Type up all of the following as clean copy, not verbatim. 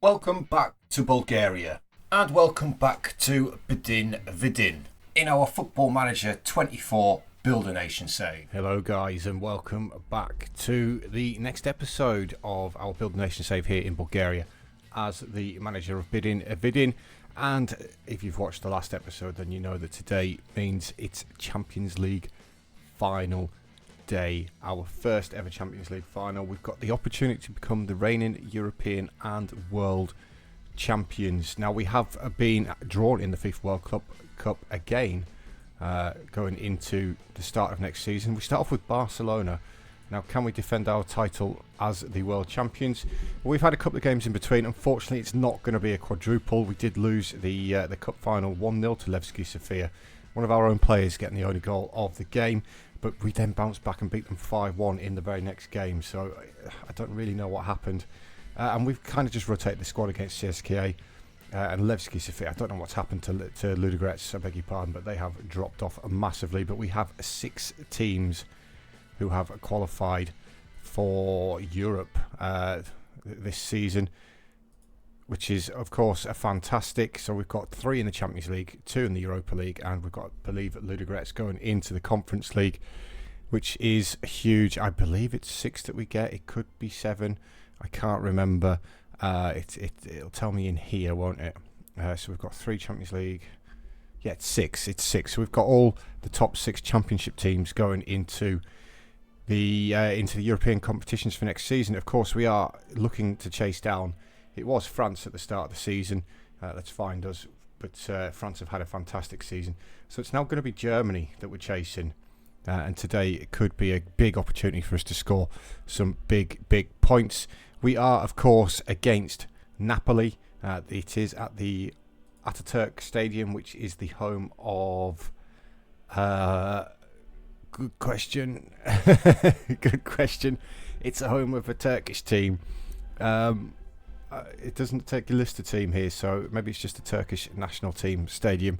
Welcome back to Bulgaria and welcome back to Bdin Vidin in our Football Manager 24 Build a Nation save. Hello guys and welcome back to the next episode of our Build a Nation save here in Bulgaria as the manager of Bdin Vidin. And if you've watched the last episode, then you know that today means it's Champions League final day, our first ever Champions League final. We've got the opportunity to become the reigning European and world champions. Now, we have been drawn in the FIFA World Cup again, going into the start of next season. We start off with Barcelona. Now, can we defend our title as the world champions? Well, we've had a couple of games in between. Unfortunately, it's not going to be a quadruple. We did lose the cup final 1-0 to Levski Sofia. One of our own players getting the only goal of the game. But we then bounced back and beat them 5-1 in the very next game. So I don't really know what happened. And we've kind of just rotated the squad against CSKA and Levski Sofia. I don't know what's happened to Ludogorets, I beg your pardon, but they have dropped off massively. But we have 6 teams who have qualified for Europe this season, which is, of course, a fantastic. So we've got 3 in the Champions League, 2 in the Europa League, and we've got, I believe, Ludogorets going into the Conference League, which is huge. I believe it's 6 that we get. It could be 7. I can't remember. It'll tell me in here, won't it? So we've got 3 Champions League. Yeah, it's 6. It's 6. So we've got all the top 6 championship teams going into the European competitions for next season. Of course, we are looking to chase down. It was France at the start of the season. Let's find us. But France have had a fantastic season. So it's now going to be Germany that we're chasing. And today it could be a big opportunity for us to score some big points. We are, of course, against Napoli. It is at the Ataturk Stadium, which is the home of... good question. Good question. It's a home of a Turkish team. It doesn't take a list of team here, so maybe it's just a Turkish national team stadium.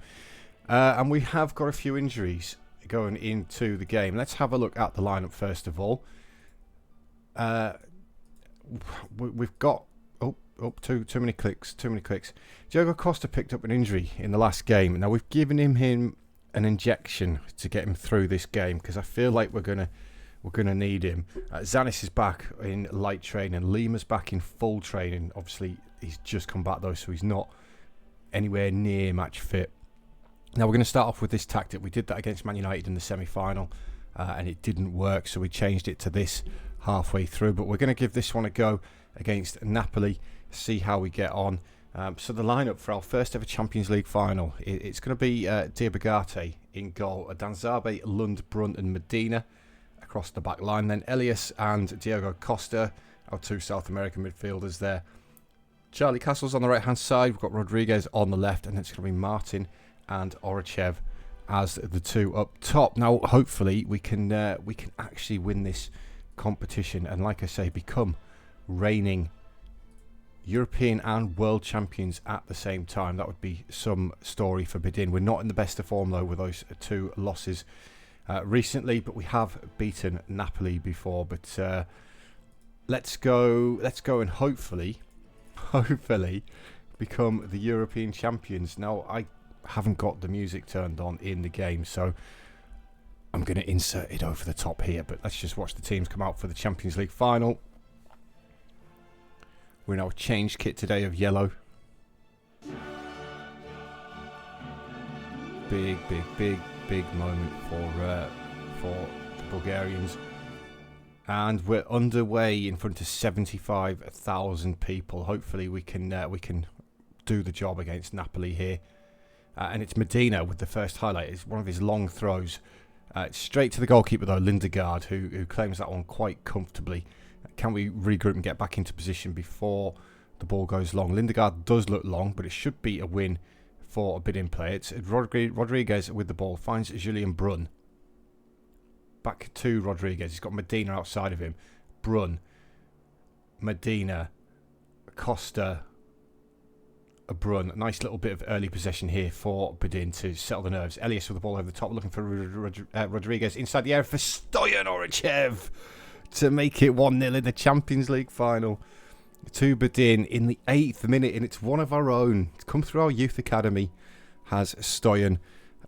And we have got a few injuries going into the game. Let's have a look at the lineup first of all. We've got too many clicks. Diogo Costa picked up an injury in the last game. Now we've given him an injection to get him through this game because I feel like we're gonna need him. Zanis is back in light training. Lima's back in full training. Obviously, he's just come back though, so he's not anywhere near match fit. Now, we're going to start off with this tactic. We did that against Man United in the semi-final, and it didn't work, so we changed it to this halfway through. But we're going to give this one a go against Napoli, see how we get on. So the lineup for our first ever Champions League final, it's going to be Diabagate in goal, Danzabe, Lund, Brunt and Medina across the back line. Then Elias and Diogo Costa, our 2 South American midfielders there. Charlie Castles on the right-hand side. We've got Rodriguez on the left, and it's going to be Martin and Orachev as the 2 up top. Now, hopefully, we can actually win this competition and, like I say, become reigning European and world champions at the same time. That would be some story for Bdin. We're not in the best of form though with those 2 losses recently, but we have beaten Napoli before. But let's go and hopefully become the European champions. Now, I haven't got the music turned on in the game, so I'm going to insert it over the top here. But let's just watch the teams come out for the Champions League final. We're in our change kit today of yellow. Big moment for the Bulgarians. And we're underway in front of 75,000 people. Hopefully we can do the job against Napoli here. And it's Medina with the first highlight. It's one of his long throws. Straight to the goalkeeper though, Lindegaard, who claims that one quite comfortably. Can we regroup and get back into position before the ball goes long? Lindegaard does look long, but it should be a win for a Bdin player. It's Rodriguez with the ball, finds Julian Brun. Back to Rodriguez. He's got Medina outside of him. Brun, Medina, Costa, Brun. A nice little bit of early possession here for Bdin to settle the nerves. Elias with the ball over the top, looking for Rodriguez inside the area for Stoyan Orachev to make it 1-0 in the Champions League final. to Bdin in the 8th minute, and it's one of our own. It's come through our youth academy, has Stoyan,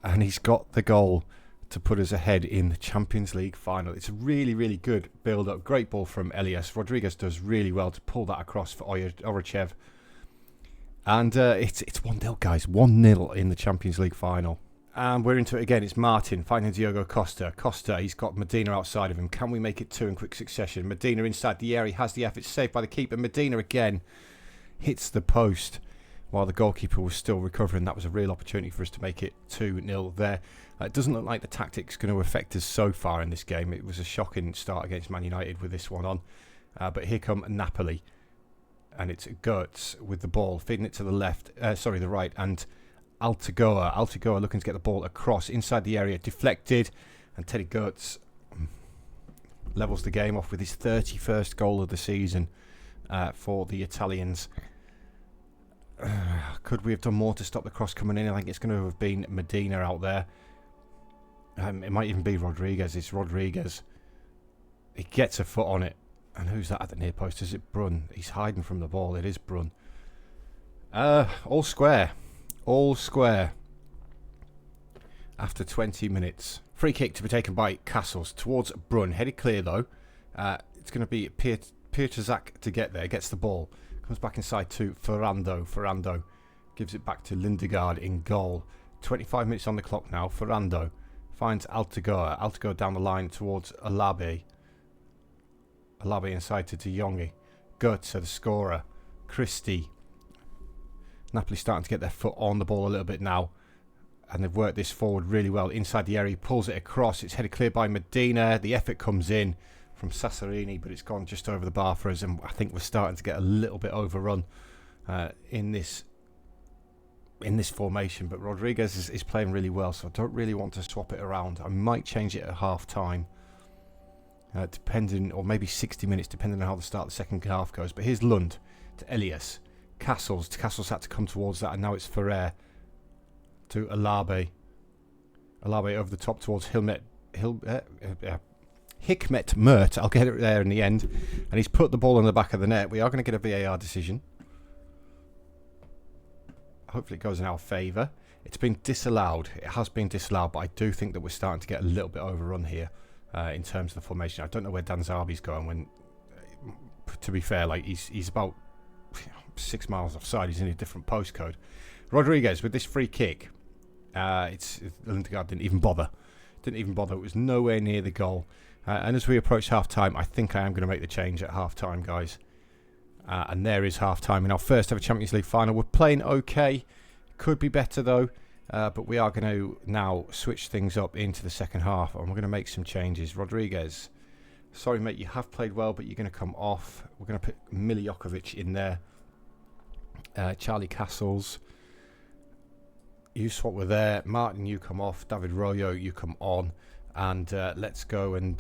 and he's got the goal to put us ahead in the Champions League final. It's a really, really good build-up. Great ball from Elias. Rodriguez does really well to pull that across for Oruchev. And it's 1-0, guys. 1-0 in the Champions League final. And we're into it again. It's Martin finding Diogo Costa. Costa, he's got Medina outside of him. Can we make it 2 in quick succession? Medina inside the area. He has the effort. Saved by the keeper. Medina again hits the post while the goalkeeper was still recovering. That was a real opportunity for us to make it 2-0 there. It doesn't look like the tactics going to affect us so far in this game. It was a shocking start against Man United with this one on. But here come Napoli. And it's Gertz with the ball, feeding it to the left, the right, and Altagoa looking to get the ball across inside the area, deflected, and Teddy Gertz levels the game off with his 31st goal of the season for the Italians. Could we have done more to stop the cross coming in? I think it's going to have been Medina out there. It might even be Rodriguez. It's Rodriguez. He gets a foot on it. And who's that at the near post? Is it Brun? He's hiding from the ball. It is Brun. All square. All square. After 20 minutes. Free kick to be taken by Castles towards Brun. Headed clear though. It's going to be Pietrzak to get there. Gets the ball. Comes back inside to Ferrando. Ferrando gives it back to Lindegaard in goal. 25 minutes on the clock now. Ferrando finds Altagoa. Altagoa down the line towards Alabe. Alabe inside to De Jonge. Götze, the scorer. Christie. Napoli starting to get their foot on the ball a little bit now. And they've worked this forward really well. Inside the area, he pulls it across. It's headed clear by Medina. The effort comes in from Sasserini, but it's gone just over the bar for us. And I think we're starting to get a little bit overrun in this formation. But Rodriguez is playing really well, so I don't really want to swap it around. I might change it at half time. Depending, or maybe 60 minutes, depending on how the start of the second half goes. But here's Lund to Elias. Castles had to come towards that, and now it's Ferrer to Alabe. Alabe over the top towards Hikmet Mert. I'll get it there in the end. And he's put the ball in the back of the net. We are going to get a VAR decision. Hopefully it goes in our favour. It's been disallowed. It has been disallowed, but I do think that we're starting to get a little bit overrun here. In terms of the formation, I don't know where Dan Zarbi's going. When, to be fair, like he's about 6 miles offside. He's in a different postcode. Rodriguez with this free kick. Lindegaard didn't even bother. It was nowhere near the goal. And as we approach half time, I think I am going to make the change at half time, guys. And there is half time in our first ever Champions League final. We're playing okay. Could be better though. But we are going to now switch things up into the second half, and we're going to make some changes. Rodriguez, sorry mate, you have played well, but you're going to come off. We're going to put Miljokovic in there. Charlie Castles, you swap with there. Martin, you come off. David Royo, you come on. And let's go and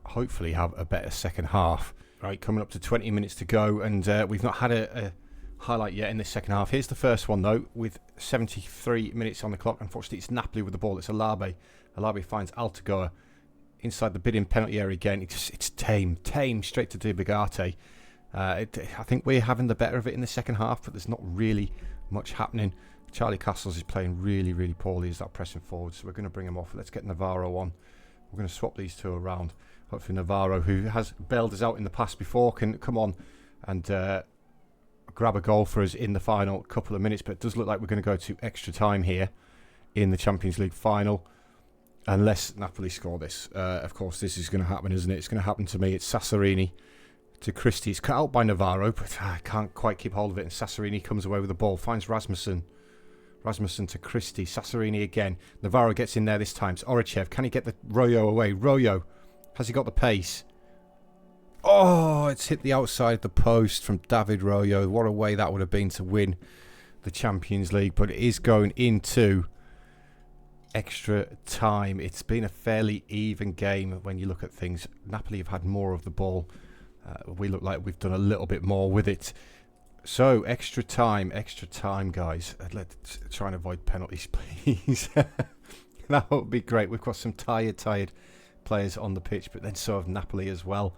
hopefully have a better second half. Right, coming up to 20 minutes to go, and we've not had a highlight yet in this second half. Here's the first one though, with 73 minutes on the clock. Unfortunately, it's Napoli with the ball. It's Alabe. Alabe finds Altagoa inside the Bdin penalty area again. It's tame straight to Diabagate. I think we're having the better of it in the second half, but there's not really much happening. Charlie Castles is playing really, really poorly as that pressing forward, so we're going to bring him off. Let's get Navarro on. We're going to swap these two around. Hopefully Navarro, who has bailed us out in the past before, can come on and grab a goal for us in the final couple of minutes. But it does look like we're going to go to extra time here in the Champions League final, unless Napoli score this. Of course, this is going to happen, isn't it? It's going to happen to me. It's Sasserini to Christie. It's cut out by Navarro, but I can't quite keep hold of it. And Sasserini comes away with the ball, finds Rasmussen. Rasmussen to Christie. Sasserini again. Navarro gets in there this time. It's Oruchev. Can he get the Royo away? Royo. Has he got the pace? Oh, it's hit the outside of the post from David Royo. What a way that would have been to win the Champions League. But it is going into extra time. It's been a fairly even game when you look at things. Napoli have had more of the ball. We look like we've done a little bit more with it. So, extra time, guys. Let's try and avoid penalties, please. That would be great. We've got some tired players on the pitch, but then so have Napoli as well.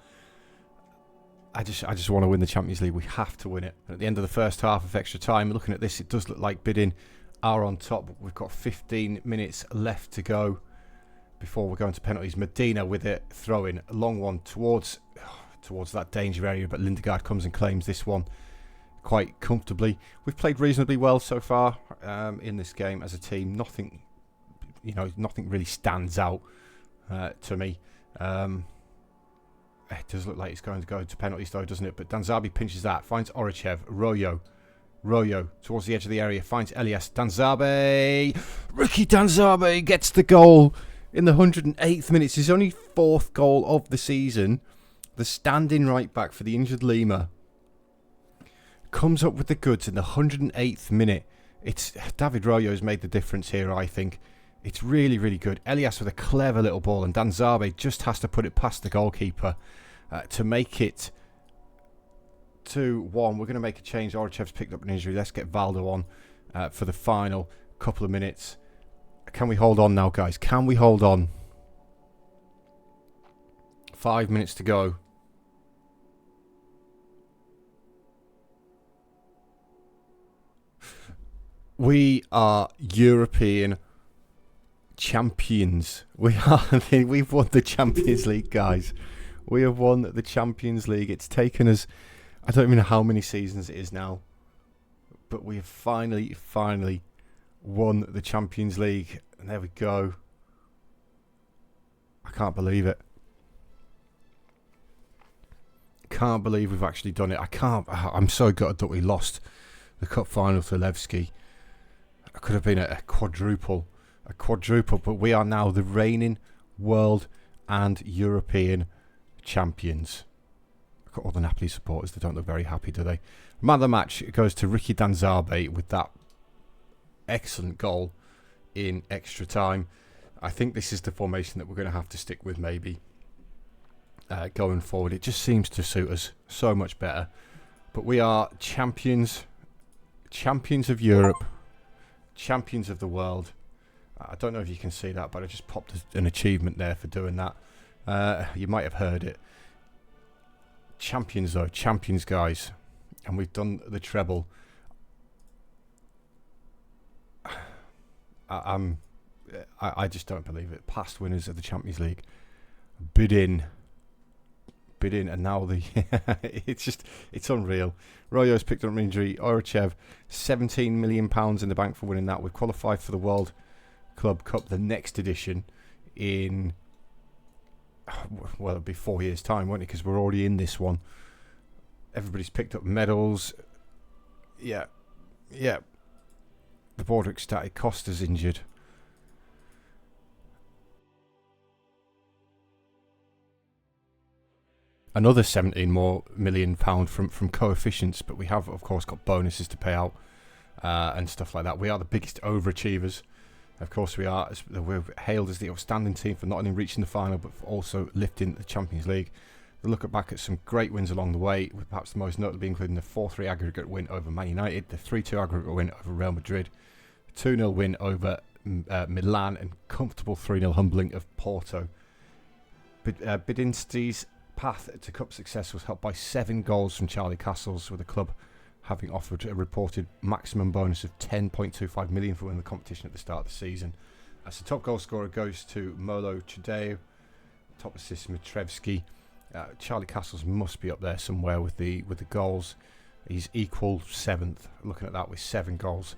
I just want to win the Champions League. We have to win it. At the end of the first half of extra time, looking at this, it does look like Bdin are on top. We've got 15 minutes left to go before we're going to penalties. Medina with it, throwing a long one towards that danger area, but Lindegaard comes and claims this one quite comfortably. We've played reasonably well so far in this game as a team. Nothing really stands out to me. It does look like it's going to go to penalties though, doesn't it? But Danzabi pinches that, finds Orachev, Royo towards the edge of the area, finds Elias, Danzabe, Ricky Danzabe gets the goal in the 108th minute. It's his only 4th goal of the season. The standing right back for the injured Lima comes up with the goods in the 108th minute. It's David Royo's made the difference here, I think. It's really, really good. Elias with a clever little ball, and Danzabe just has to put it past the goalkeeper to make it 2-1. We're going to make a change. Orachev's picked up an injury. Let's get Valdo on for the final couple of minutes. Can we hold on now, guys? Can we hold on? 5 minutes to go. We are European champions. We've won the Champions League, guys. We have won the Champions League. It's taken us, I don't even know how many seasons it is now, but we have finally won the Champions League. And there we go. I can't believe it. Can't believe we've actually done it. I'm so gutted that we lost the cup final to Levski. It could have been a quadruple, but we are now the reigning world and European champions. I've got all the Napoli supporters. They don't look very happy, do they? Man of the match goes to Ricky Danzabe with that excellent goal in extra time. I think this is the formation that we're going to have to stick with maybe going forward. It just seems to suit us so much better. But we are champions of Europe, champions of the world. I don't know if you can see that, but I just popped an achievement there for doing that. You might have heard it. Champions though, champions, guys. And we've done the treble. I just don't believe it. Past winners of the Champions League. Bdin, and now it's unreal. Royo's picked up an injury. Orachev, £17 million in the bank for winning that. We've qualified for the World Club Cup, the next edition, in, well, it'll be 4 years' time, won't it? Because we're already in this one. Everybody's picked up medals. Yeah. The border ecstatic. Costa's injured. Another £17 million from coefficients, but we have, of course, got bonuses to pay out and stuff like that. We are the biggest overachievers. Of course, we are. We're hailed as the outstanding team for not only reaching the final, but for also lifting the Champions League. We look back at some great wins along the way, with perhaps the most notably including the 4-3 aggregate win over Man United, the 3-2 aggregate win over Real Madrid, 2-0 win over Milan, and comfortable 3-0 humbling of Porto. Bidin's path to cup success was helped by 7 goals from Charlie Castles, with the club having offered a reported maximum bonus of 10.25 million for winning the competition at the start of the season. As the top goal scorer goes to Molo Chideo, top assist Mitrevsky. Charlie Castles must be up there somewhere with the goals. He's equal 7th, looking at that, with 7 goals.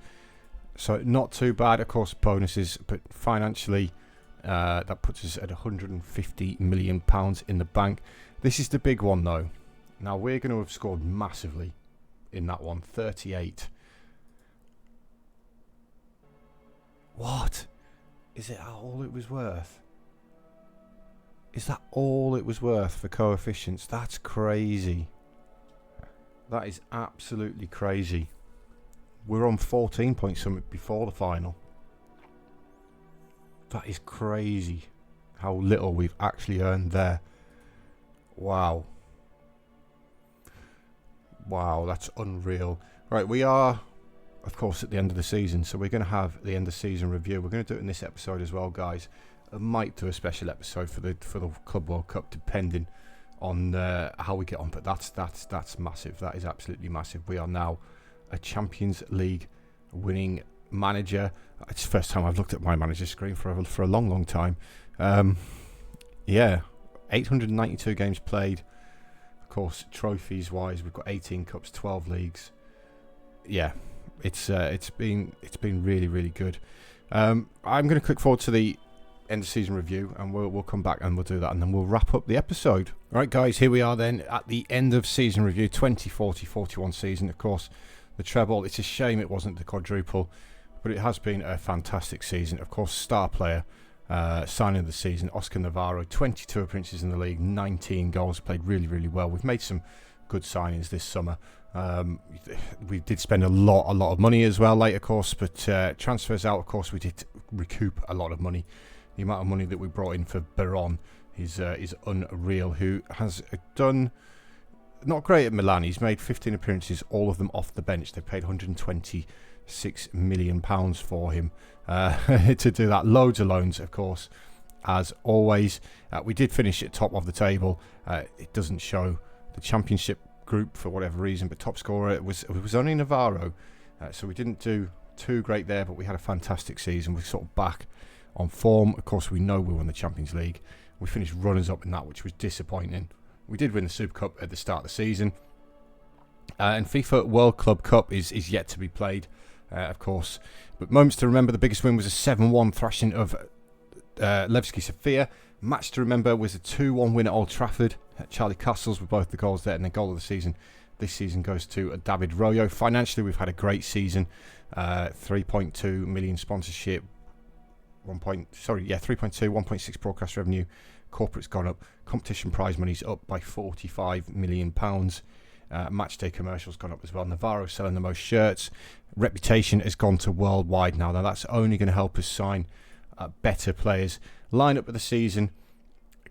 So not too bad, of course, bonuses, but financially that puts us at £150 million in the bank. This is the big one though. Now we're going to have scored massively in that one. 38. What? Is it all it was worth? Is that all it was worth for coefficients? That's crazy. That is absolutely crazy. We're on 14 points something before the final. That is crazy how little we've actually earned there. Wow. Wow, that's unreal. Right, we are, of course, at the end of the season, so we're going to have the end of season review. We're going to do it in this episode as well, guys. I might do a special episode for the Club World Cup, depending on how we get on, but that's massive. That is absolutely massive. We are now a Champions League winning manager. It's the first time I've looked at my manager screen for a long time. Yeah, 892 games played. Of course, trophies wise, we've got 18 cups, 12 leagues. Yeah, it's been really good. I'm going to click forward to the end of season review, and we'll come back and we'll do that, and then we'll wrap up the episode. Right, guys, here we are then at the end of season review, 2040-41 season. Of course, the treble. It's a shame it wasn't the quadruple, but it has been a fantastic season. Of course, star player. Signing of the season, Oscar Navarro, 22 appearances in the league, 19 goals, played really well. We've made some good signings this summer. We did spend a lot of money as well late, of course, but transfers out, of course, we did recoup a lot of money. The amount of money that we brought in for Baron is unreal, who has done not great at Milan. He's made 15 appearances, all of them off the bench. They paid £126 million for him to do that. Loads of loans, of course, as always. We did finish at top of the table. It doesn't show the championship group for whatever reason, but top scorer was only Navarro, so we didn't do too great there, but we had a fantastic season. We're sort of back on form. Of course, we know we won the Champions League. We finished runners up in that, which was disappointing. We did win the Super Cup at the start of the season, and FIFA World Club Cup is yet to be played, of course. But moments to remember: the biggest win was a 7-1 thrashing of Levski Sofia. Match to remember was a 2-1 win at Old Trafford. Charlie Castles with both the goals there, and the goal of the season this season goes to David Royo. Financially, we've had a great season. 3.2 million sponsorship. 1.6 broadcast revenue. Corporate's gone up. Competition prize money's up by £45 million. Matchday commercials gone up as well. Navarro selling the most shirts. Reputation has gone to worldwide now. Now that's only going to help us sign better players. Line up of the season: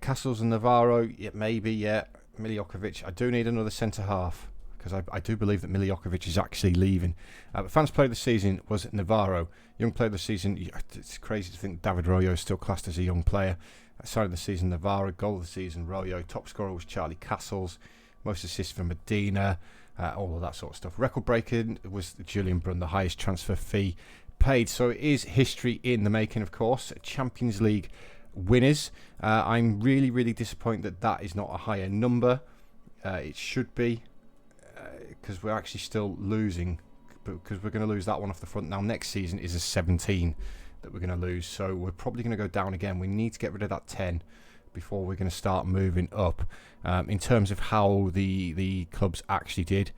Castles and Navarro. Yeah, maybe. Yeah, Miljokovic. I do need another centre half, because I do believe that Miljokovic is actually leaving. But fans player of the season was Navarro. Young player of the season, it's crazy to think David Royo is still classed as a young player. Sign of the season, Navarro. Goal of the season, Royo. Top scorer was Charlie Castles. Most assists from Medina. All of that sort of stuff. Record breaking was Julian Brunn, the highest transfer fee paid. So it is history in the making, of course. Champions League winners. I'm really disappointed that is not a higher number. It should be, because we're actually still losing, because we're going to lose that one off the front. Now next season is a 17 that we're going to lose, so we're probably going to go down again. We need to get rid of that 10 before we're going to start moving up. In terms of how the clubs actually did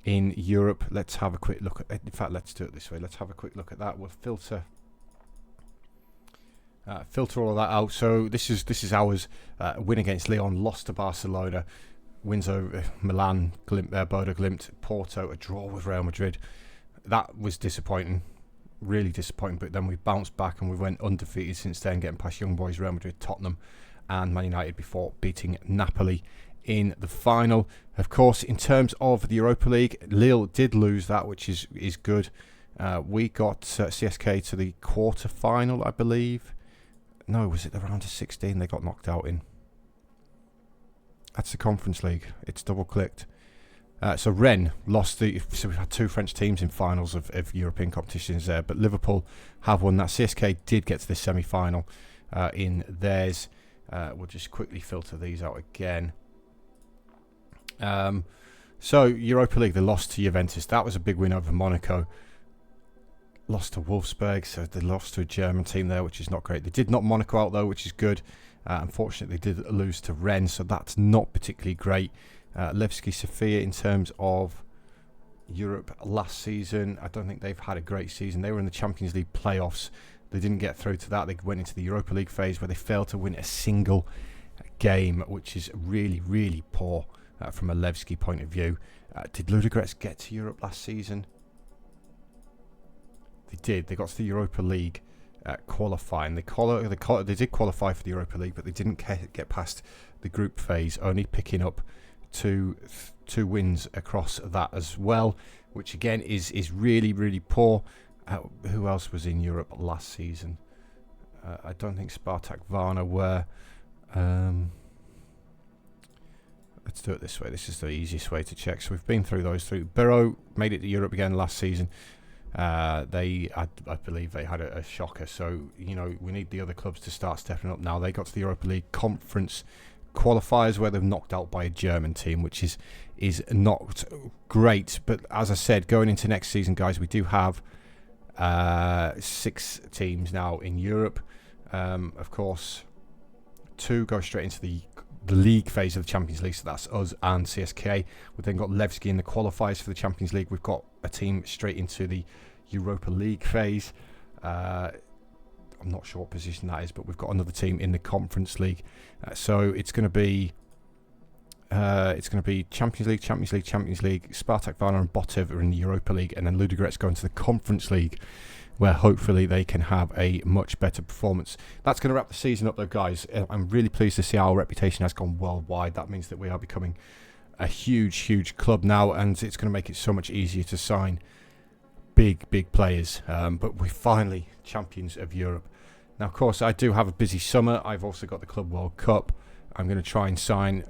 in Europe, let's have a quick look at. In fact, let's do it this way. Let's have a quick look at that. We'll filter all of that out. So this is ours. Win against Lian, lost to Barcelona. Wins over Milan, Bodo Glimt, Porto, a draw with Real Madrid. That was disappointing, really disappointing. But then we bounced back and we went undefeated since then, getting past Young Boys, Real Madrid, Tottenham, and Man United before beating Napoli in the final. Of course, in terms of the Europa League, Lille did lose that, which is good. We got CSK to the quarter final, I believe. No, was it the round of 16 they got knocked out in? That's the Conference League. It's double-clicked. So Rennes lost so we've had two French teams in finals of European competitions there, but Liverpool have won that. CSK did get to the semi-final in theirs. We'll just quickly filter these out again. So Europa League, they lost to Juventus. That was a big win over Monaco. Lost to Wolfsburg, so they lost to a German team there, which is not great. They did knock Monaco out though, which is good. Unfortunately, they did lose to Rennes, so that's not particularly great. Levski Sofia, in terms of Europe last season, I don't think they've had a great season. They were in the Champions League playoffs. They didn't get through to that. They went into the Europa League phase where they failed to win a single game, which is really poor from a Levski point of view. Did Ludogorets get to Europe last season? They did. They got to the Europa League qualifying. They did qualify for the Europa League, but they didn't get past the group phase, only picking up two wins across that as well, which again is really poor. Who else was in Europe last season? I don't think Spartak Varna were. let's do it this way. This is the easiest way to check. So we've been through those three. Biro made it to Europe again last season. I believe they had a shocker. So, you know, we need the other clubs to start stepping up now. They got to the Europa League conference qualifiers where they've knocked out by a German team, which is not great. But as I said, going into next season, guys, we do have 6 teams now in Europe. Of course, 2 go straight into the league phase of the Champions League, so that's us and CSK. We've then got Levski in the qualifiers for the Champions League. We've got a team straight into the Europa League phase. I'm not sure what position that is, but we've got another team in the Conference League. So it's going to be Champions League, Champions League, Champions League. Spartak Varna and Botev are in the Europa League, and then Ludogorets go into the Conference League, where hopefully they can have a much better performance. That's going to wrap the season up though, guys. I'm really pleased to see our reputation has gone worldwide. That means that we are becoming a huge club now, and it's going to make it so much easier to sign big players. But we're finally champions of Europe. Now, of course, I do have a busy summer. I've also got the Club World Cup. I'm going to try and sign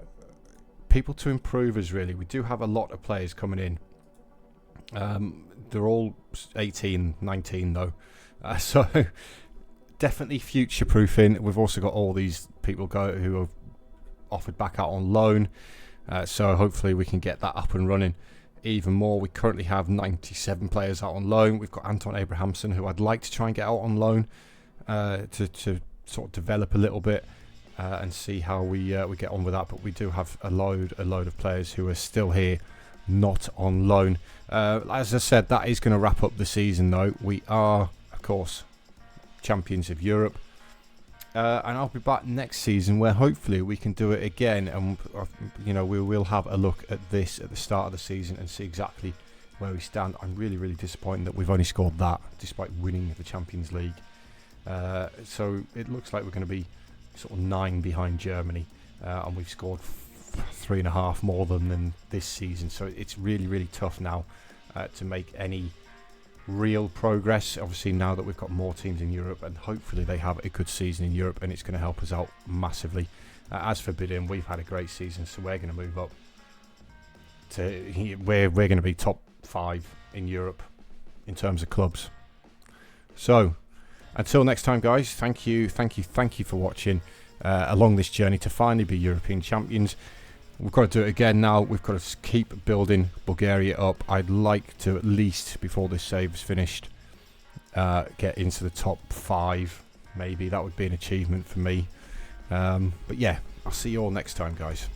people to improve us, really. We do have a lot of players coming in. They're all 18, 19 though, so definitely future-proofing. We've also got all these people who have offered back out on loan, so hopefully we can get that up and running even more. We currently have 97 players out on loan. We've got Anton Abrahamson, who I'd like to try and get out on loan to sort of develop a little bit and see how we get on with that. But we do have a load of players who are still here, not on loan. As I said, that is going to wrap up the season though. We are, of course, champions of Europe, and I'll be back next season where hopefully we can do it again, and you know, we will have a look at this at the start of the season and see exactly where we stand. I'm really disappointed that we've only scored that despite winning the Champions League. So it looks like we're going to be sort of 9 behind Germany, and we've scored 3.5 more than this season, so it's really tough now to make any real progress. Obviously, now that we've got more teams in Europe, and hopefully they have a good season in Europe, and it's going to help us out massively. As for Bdin, we've had a great season, so we're going to move up to we're going to be top 5 in Europe in terms of clubs. So until next time, guys, thank you for watching along this journey to finally be European champions. We've got to do it again now. We've got to keep building Bulgaria up. I'd like to, at least before this save is finished, get into the top 5. Maybe that would be an achievement for me. But yeah, I'll see you all next time, guys.